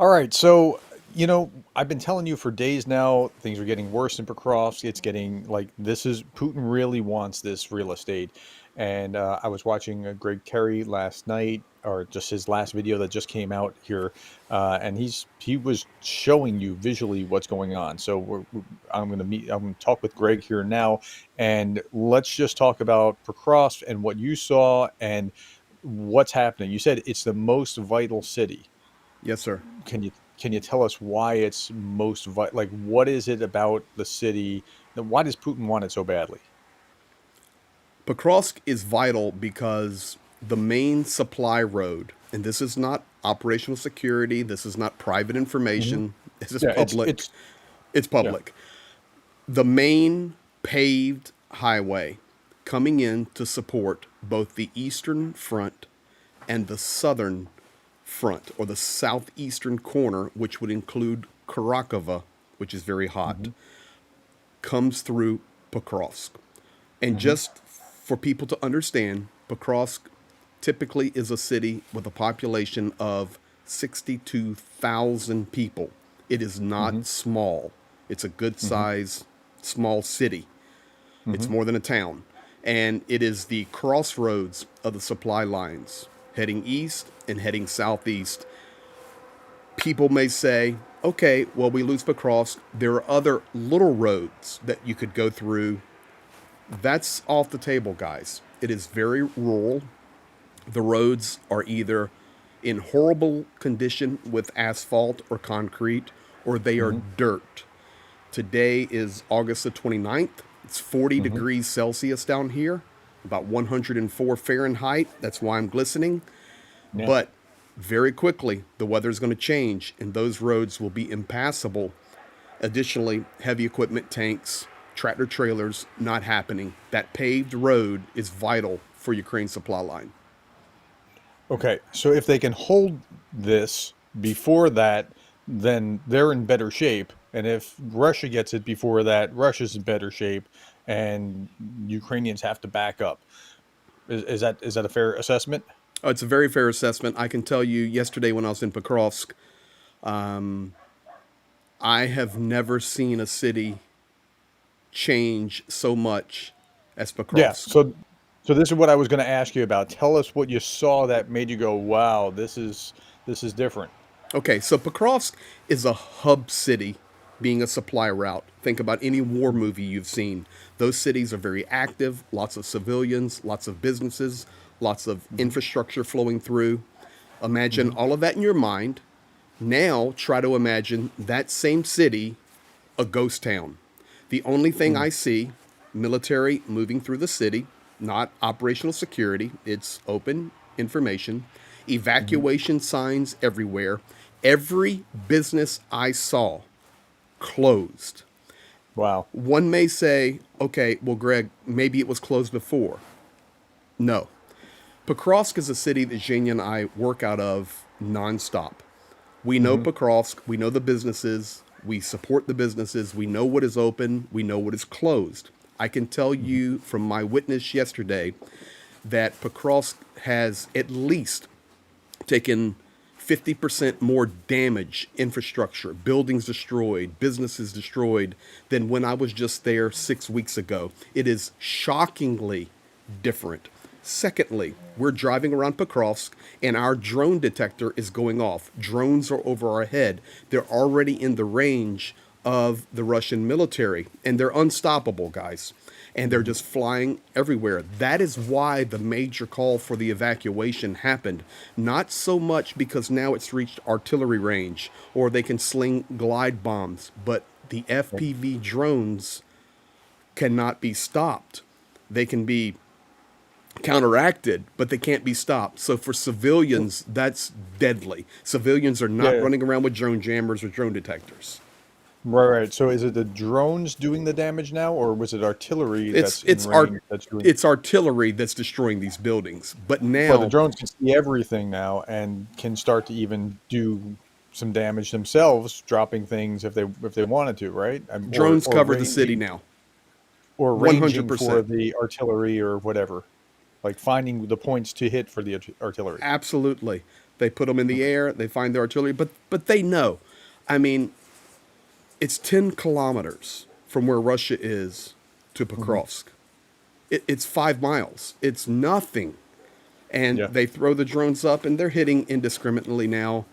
All right, so I've been telling you for days now, things are getting worse in Pokrovsk. It's getting like this is Putin really wants this real estate, and I was watching Greg Terry last night, or just his last video that just came out here, and he was showing you visually what's going on. So I'm going to talk with Greg here now, and let's just talk about Pokrovsk and what you saw and what's happening. You said it's the most vital city. Yes, sir. Can you tell us why it's most like what is it about the city? Why does Putin want it so badly? Pokrovsk is vital because the main supply road, and this is not operational security, this is not private Hmm. information, this is Yeah, public. it's It's yeah. public. The main paved highway coming in to support both the eastern front and the southern front, or the southeastern corner, which would include Karakova, which is very hot, Hmm. comes through Pokrovsk. And Hmm. just for people to understand, Pokrovsk typically is a city with a population of 62,000 people. It is Hmm. not small. It's a good Hmm. size, small city. It's Hmm. more than a town. And it is the crossroads of the supply lines, heading east and heading southeast. People may say, okay, well, we lose Pokrovsk. There are other little roads that you could go through. That's off the table, guys. It is very rural. The roads are either in horrible condition with asphalt or concrete, or they are Hmm. dirt. Today is August the 29th. It's 40 Hmm. degrees Celsius down here, about 104 Fahrenheit. That's why I'm glistening. Yeah. But very quickly, the weather is going to change and those roads will be impassable. Additionally, heavy equipment tanks, tractor trailers, not happening. That paved road is vital for Ukraine's supply line. Okay, so if they can hold this before that, then they're in better shape. And if Russia gets it before that, Russia's in better shape, and Ukrainians have to back up. Is that a fair assessment? It's a very fair assessment. I can tell you yesterday when I was in Pokrovsk, I have never seen a city change so much as Yeah. Pokrovsk. So this is what I was going to ask you about. Tell us what you saw that made you go, "Wow, this is different." Okay, so Pokrovsk is a hub city, being a supply route. Think about any war movie you've seen. Those cities are very active, lots of civilians, lots of businesses, lots of Hmm. infrastructure flowing through. Imagine Hmm. all of that in your mind. Now try to imagine that same city, a ghost town. The only thing Hmm. I see, military moving through the city, not operational security, it's open information, Hmm. evacuation signs everywhere. Every business I saw closed. Wow. One may say, okay, well, Greg, maybe it was closed before. No. Pokrovsk is a city that Zhenya and I work out of nonstop. We know Hmm. Pokrovsk, we know the businesses, we support the businesses, we know what is open, we know what is closed. I can tell Hmm. you from my witness yesterday that Pokrovsk has at least taken 50% more damage, infrastructure, buildings destroyed, businesses destroyed, than when I was just there 6 weeks ago. It is shockingly different. Secondly, we're driving around Pokrovsk and our drone detector is going off. Drones are over our head. They're already in the range of the Russian military and they're unstoppable, guys. And they're Hmm. just flying everywhere. That is why the major call for the evacuation happened. Not so much because now it's reached artillery range or they can sling glide bombs, but the FPV drones cannot be stopped. They can be counteracted, but they can't be stopped. So for civilians, that's deadly. Civilians are not Yeah. running around with drone jammers or drone detectors. Right, right. So is it the drones doing the damage now, or was it artillery It's that's in it's art range that's doing? it's artillery that's destroying these buildings. But Well, the now drones can see everything now and can start to even do some damage themselves, dropping things if they wanted to, right? Or drones or cover the city ranging now. or ranging for 100%. the artillery or whatever, like finding the points to hit for the artillery. Absolutely. They put them in the air. They find the artillery, but they know. I mean, it's 10 kilometers from where Russia is to Hmm. Pokrovsk. It's 5 miles. It's nothing. And Yeah. they throw the drones up, and they're hitting indiscriminately now.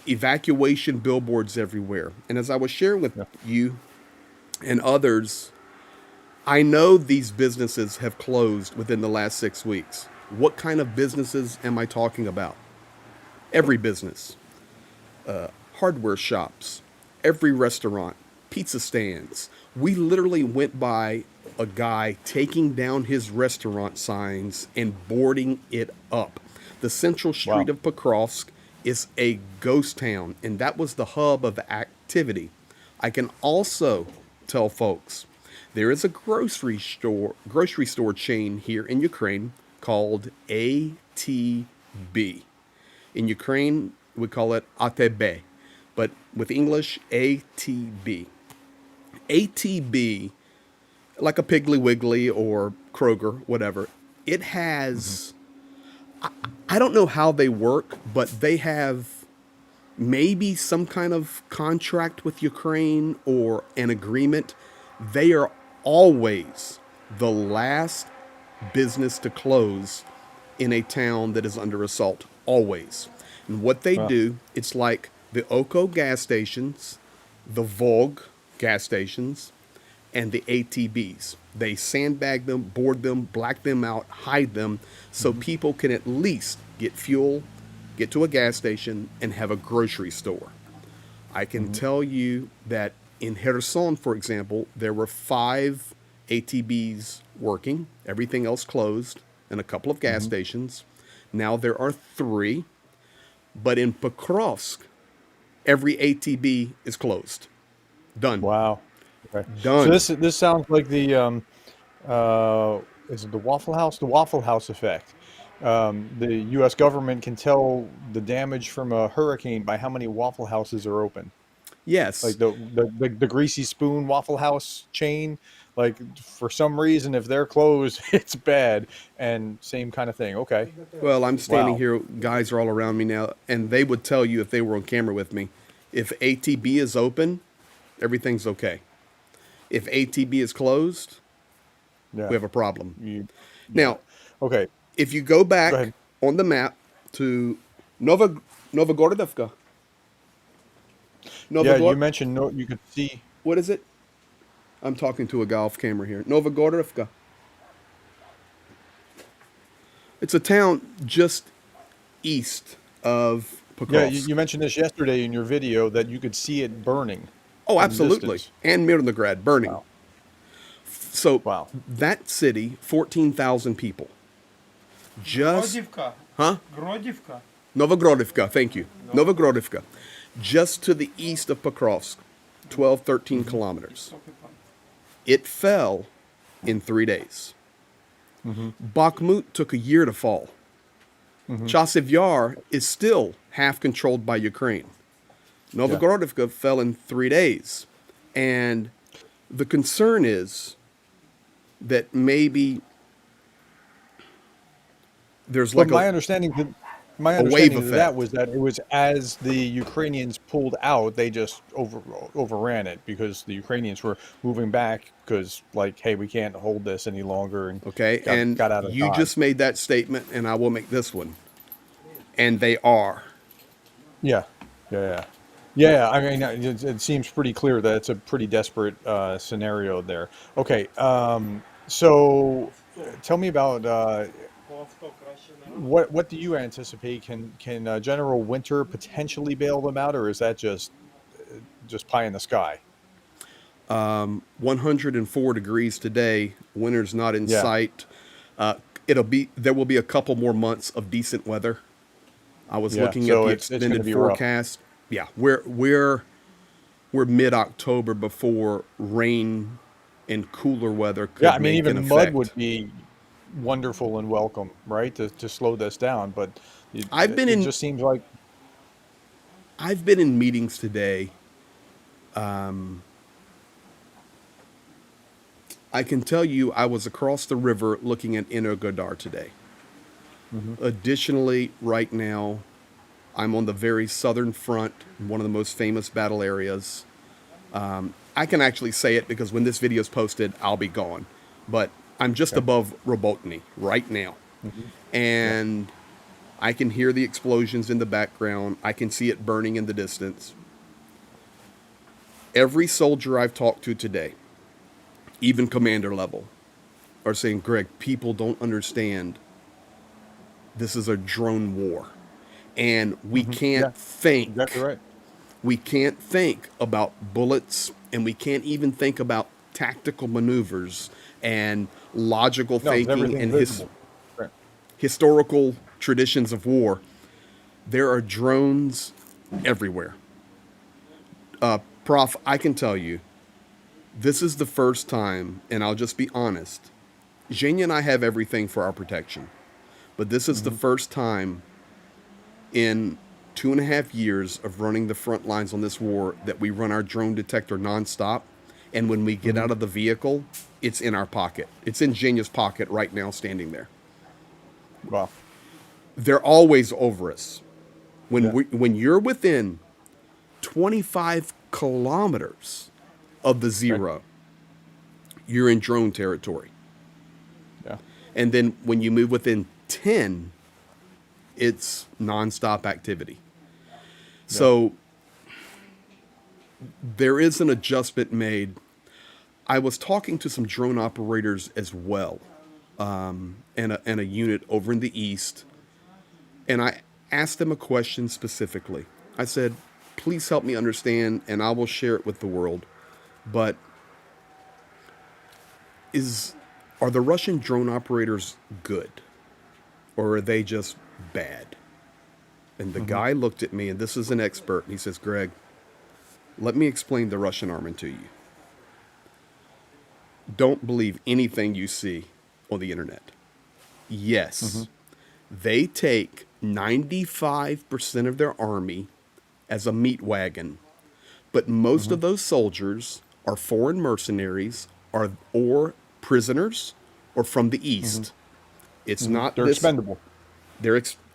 Evacuation billboards everywhere. And as I was sharing with Yeah. you and others, I know these businesses have closed within the last 6 weeks. What kind of businesses am I talking about? Every business, hardware shops, every restaurant, pizza stands. We literally went by a guy taking down his restaurant signs and boarding it up. The central street Wow. of Pokrovsk is a ghost town, and that was the hub of activity. I can also tell folks there is a grocery store chain here in Ukraine called ATB. In Ukraine, we call it ATB, but with English, ATB. ATB, like a Piggly Wiggly or Kroger, whatever, it Hmm. has, I don't know how they work, but they have maybe some kind of contract with Ukraine or an agreement. They are always the last business to close in a town that is under assault. Always. And what they Wow. do, it's like the Oko gas stations, the Vogue gas stations, and the ATBs. They sandbag them, board them, black them out, hide them, so Hmm. people can at least get fuel, get to a gas station, and have a grocery store. I can Hmm. tell you that in Kherson, for example, there were 5 ATBs working, everything else closed, and a couple of gas Hmm. stations. Now there are 3, but in Pokrovsk, every ATB is closed. Done. Wow. Okay. So Done. this sounds like the uh is it the Waffle House? The Waffle House effect. The U.S. government can tell the damage from a hurricane by how many Waffle Houses are open. Like Yes. the Greasy Spoon Waffle House chain. Like for some reason, if they're closed, it's bad. And same kind of thing. Okay. Well, I'm standing Wow. here, guys are all around me now, and they would tell you if they were on camera with me, if ATB is open, everything's okay. If ATB is closed, we Yeah. have a problem. You. Yeah. Now, Okay. if you go Go back ahead. on the map to Nova Novogorodovka, Yeah. You Novogor, mentioned no. You could see. what is it? I'm talking to a golf camera here. Novogorodovka. It's a town just east of Yeah. Pokrovsk. You mentioned this yesterday in your video that you could see it burning Oh, in the absolutely. distance. And Mirnograd burning. Wow. So Wow. that city, 14,000 people. Just, Гродівка. huh? Гродівка. Novogorodivka, thank you. Novogorodivka. Just to the east of Pokrovsk, 12, 13 kilometers. It fell in 3 days. Hmm. Bakhmut took a year to fall. Hmm. Chasiv Yar is still half controlled by Ukraine. Yeah. Novogorodivka fell in 3 days. And the concern is that maybe there's But like my a wave understanding of that effect. was that it was as the Ukrainians pulled out, they just overran it because the Ukrainians were moving back because like, hey, we can't hold this any longer and Okay. got And got out of you Dodge. just made that statement, and I will make this one. And they are. Yeah. Yeah. Yeah. Yeah. I mean, it seems pretty clear that it's a pretty desperate scenario there. Okay. So tell me about what do you anticipate? Can General Winter potentially bail them out, or is that just pie in the sky? 104 degrees today. Winter's not in Yeah. sight. There will be a couple more months of decent weather. I was Yeah. looking at So the it's going to extended be rough. forecast. Yeah, we're mid October before rain and cooler weather Yeah. could I mean, make an even mud would effect. be wonderful and welcome, right? To slow this down, but I've been it in just seems like I've been in meetings today. I can tell you I was across the river looking at Energodar today. Mhm. Additionally, right now I'm on the very southern front, one of the most famous battle areas. I can actually say it because when this video is posted, I'll be gone. But I'm just Okay. above Robotny right now. Hmm. Yeah. And I can hear the explosions in the background. I can see it burning in the distance. Every soldier I've talked to today, even commander level, are saying, Greg, people don't understand this is a drone war. And we Hmm. Yeah. can't Exactly think. right. We can't think about bullets, and we can't even think about tactical maneuvers and logical No, because thinking everything's and visible. Right. historical traditions of war. There are drones everywhere. Prof, I can tell you, this is the first time, and I'll just be honest. Zhenya and I have everything for our protection, but this is the Hmm. first time in 2.5 years of running the front lines on this war that we run our drone detector nonstop. And when we get Hmm. out of the vehicle, it's in our pocket. It's in Zhenya's pocket right now, standing there. Wow. They're always over us. Yeah. When you're within 25 kilometers of the Okay. zero, you're in drone territory. Yeah. And then when you move within 10, it's nonstop activity. Yeah. So there is an adjustment made. I was talking to some drone operators as well, and a unit over in the east, and I asked them a question specifically. I said, please help me understand, and I will share it with the world. But is are the Russian drone operators good, or are they just bad? And the Hmm. guy looked at me, and this is an expert, and he says, Greg, let me explain the Russian army to you. Don't believe anything you see on the internet. Hmm. Yes, they take 95% of their army as a meat wagon, but most Hmm. of those soldiers are foreign mercenaries or prisoners or from the Hmm. east. It's Hmm. not They're this. expendable.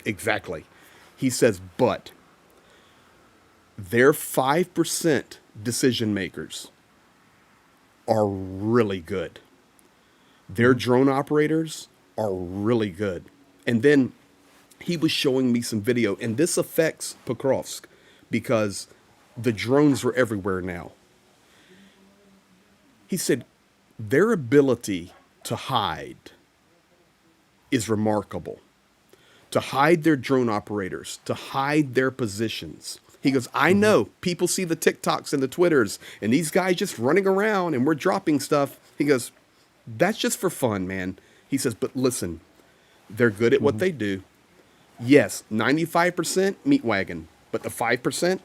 Exactly. He says, but their 5% decision makers are really good. Their Hmm. drone operators are really good. And then he was showing me some video, and this affects Pokrovsk because the drones are everywhere now. He said their ability to hide is remarkable. To hide their drone operators, to hide their positions. He goes, I Hmm. know people see the TikToks and the Twitters and these guys just running around and we're dropping stuff. He goes, that's just for fun, man. He says, but listen, they're good at what Hmm. they do. Yes, 95% meat wagon, but the 5%,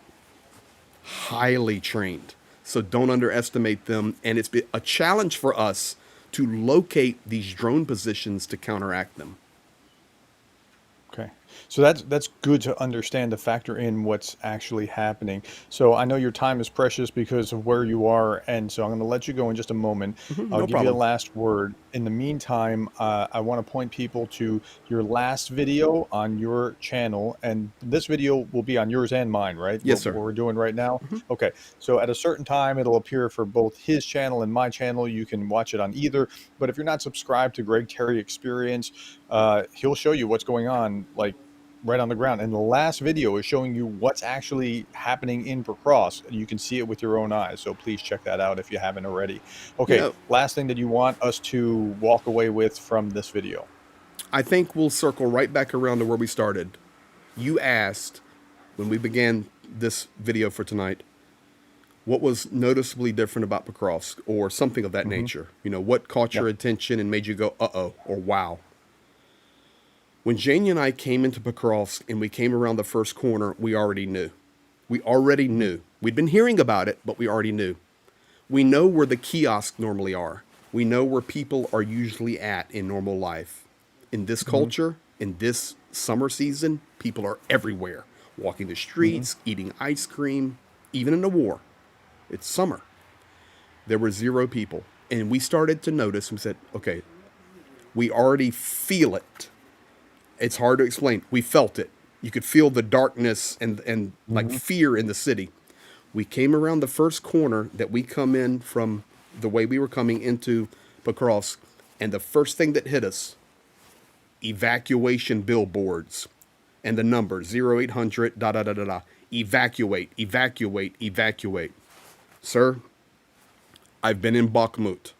highly trained. So don't underestimate them. And it's been a challenge for us to locate these drone positions to counteract them. Okay. So that's good to understand to factor in what's actually happening. So I know your time is precious because of where you are, and so I'm going to let you go in just a moment. I'll No give you a problem. last word. In the meantime, I want to point people to your last video on your channel, and this video will be on yours and mine, right? Yes, What sir. we're doing right now. Okay. So at a certain time, it'll appear for both his channel and my channel. You can watch it on either. But if you're not subscribed to Greg Terry Experience, he'll show you what's going on, like right on the ground. And the last video is showing you what's actually happening in Pokrovsk. You can see it with your own eyes. So please check that out if you haven't already. You Okay, know, last thing that you want us to walk away with from this video. I think we'll circle right back around to where we started. You asked when we began this video for tonight what was noticeably different about Pokrovsk or something of that Hmm. nature. You know, what caught Yeah. your attention and made you go, uh oh, or wow. When Jane and I came into Pokrovsk and we came around the first corner, we already knew. We already Hmm. knew. We'd been hearing about it, but we already knew. We know where the kiosks normally are. We know where people are usually at in normal life. In this Hmm. culture, in this summer season, people are everywhere, walking the Hmm. streets, eating ice cream, even in the war. It's summer. There were zero people. And we started to notice and said, okay, we already feel it. It's hard to explain. We felt it. You could feel the darkness and like Hmm. fear in the city. We came around the first corner that we come in from the way we were coming into Pokrovsk, and the first thing that hit us, evacuation billboards and the number 0800 da da da da da. Evacuate, evacuate, evacuate. Sir, I've been in Bakhmut.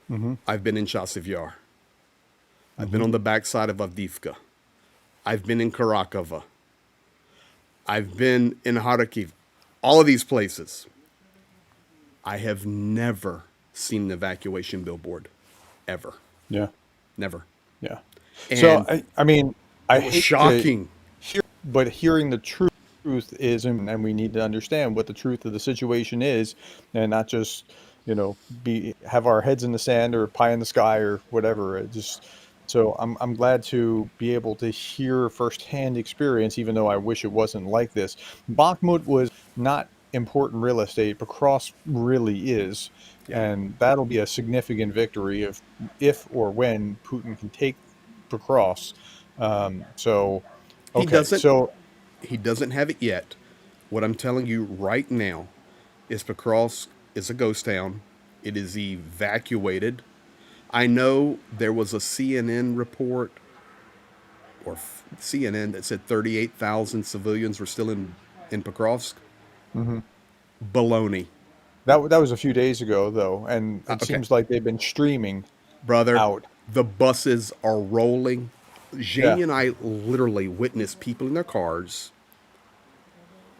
Hmm. I've been in Chasiv Yar. I've been Hmm. on the backside of Avdiivka. I've been in Karakova. I've been in Kharkiv. All of these places. I have never seen an evacuation billboard. Ever. Yeah. Never. Yeah. So And I mean, I it was hate to shocking. hear, but hearing the truth is, and we need to understand what the truth of the situation is, and not just, be have our heads in the sand or pie in the sky or whatever. It just so I'm glad to be able to hear firsthand experience, even though I wish it wasn't like this. Bakhmut was not important real estate, but Cross really is, Yeah. and that'll be a significant victory if or when Putin can take Pokrovsk. So, He okay, doesn't so he doesn't have it yet. What I'm telling you right now is Pokrovsk is a ghost town. It is evacuated. I know there was a CNN report or CNN that said 38,000 civilians were still in Pokrovsk. mhm. Baloney. That was a few days ago though, and it Okay, seems like they've been streaming brother, out. the buses are rolling. Yeah. Janie and I literally witnessed people in their cars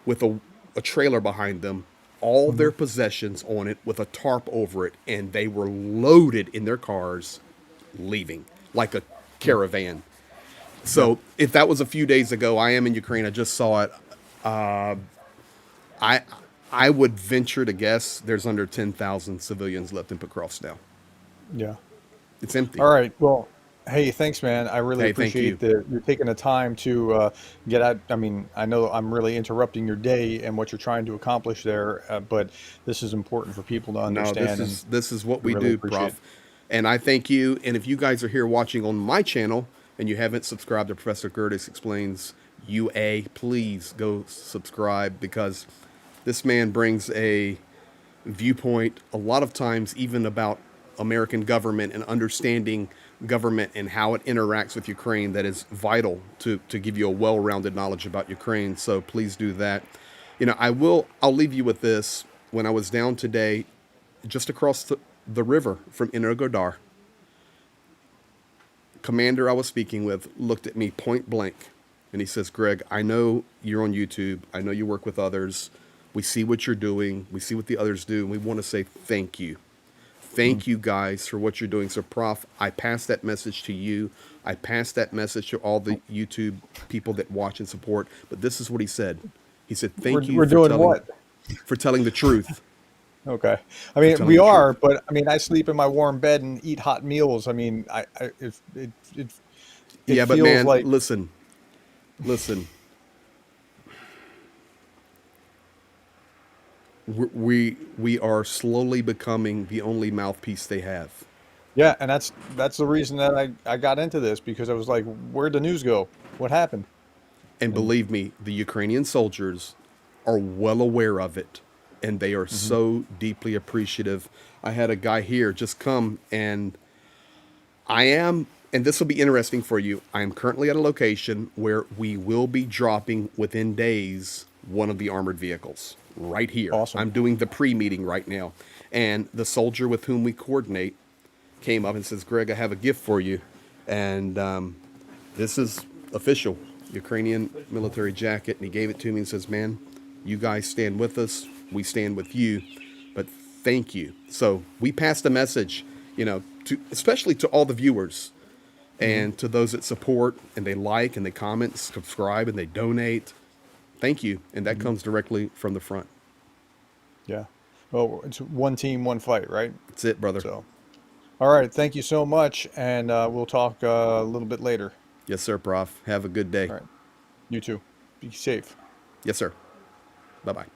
with a trailer behind them, all Hmm. their possessions on it with a tarp over it, and they were loaded in their cars leaving like a Yeah. caravan. Yeah. So if that was a few days ago, I am in Ukraine. I just saw it. I I would venture to guess there's under 10,000 civilians left in Pokrovsk now. Yeah. It's empty. All right. Well, hey, thanks, man. I really Hey, thank appreciate you. that you're taking the time to get out. I mean, I know I'm really interrupting your day and what you're trying to accomplish there, but this is important for people to No, understand, and this is what we we really do, appreciate it. Prof. And I thank you. And if you guys are here watching on my channel and you haven't subscribed to Professor Gerdes Explains UA, please go subscribe because this man brings a viewpoint a lot of times even about American government and understanding government and how it interacts with Ukraine that is vital to give you a well-rounded knowledge about Ukraine. So please do that. I'll leave you with this. When I was down today, just across the river from Energodar, commander I was speaking with looked at me point blank and he says, Greg, I know you're on YouTube. I know you work with others. We see what you're doing. We see what the others do. And we want to say thank you. Mhm. Thank you guys for what you're doing. So, Prof, I pass that message to you. I pass that message to all the YouTube people that watch and support. But this is what he said. He said, "Thank you We're doing what? for telling the truth, Okay. I for mean, telling we the are, truth." but I mean, I sleep in my warm bed and eat hot meals. I mean, it Yeah, but feels man, like, listen. We are slowly becoming the only mouthpiece they have. yeah, and that's the reason that I got into this because I was like, where'd the news go? What happened? And And believe me, the Ukrainian soldiers are well aware of it and they are mhm. so deeply appreciative. I had a guy here just come and and this will be interesting for you. I am currently at a location where we will be dropping within days one of the armored vehicles right here. Awesome. I'm doing the pre meeting right now. And the soldier with whom we coordinate came up and says, Greg, I have a gift for you. And this is official Ukrainian military jacket. And he gave it to me and says, man, you guys stand with us. We stand with you. But thank you. So we passed the message, especially to all the viewers Hmm. and to those that support and they like and they comment, subscribe and they donate. Thank you. And that Hmm. comes directly from the front. Yeah. Well, it's one team, one fight, right? That's it, brother. So, all right. Thank you so much, and we'll talk a little bit later. Yes, sir, Prof. Have a good day. All right. You too. Be safe. Yes, sir. Bye bye.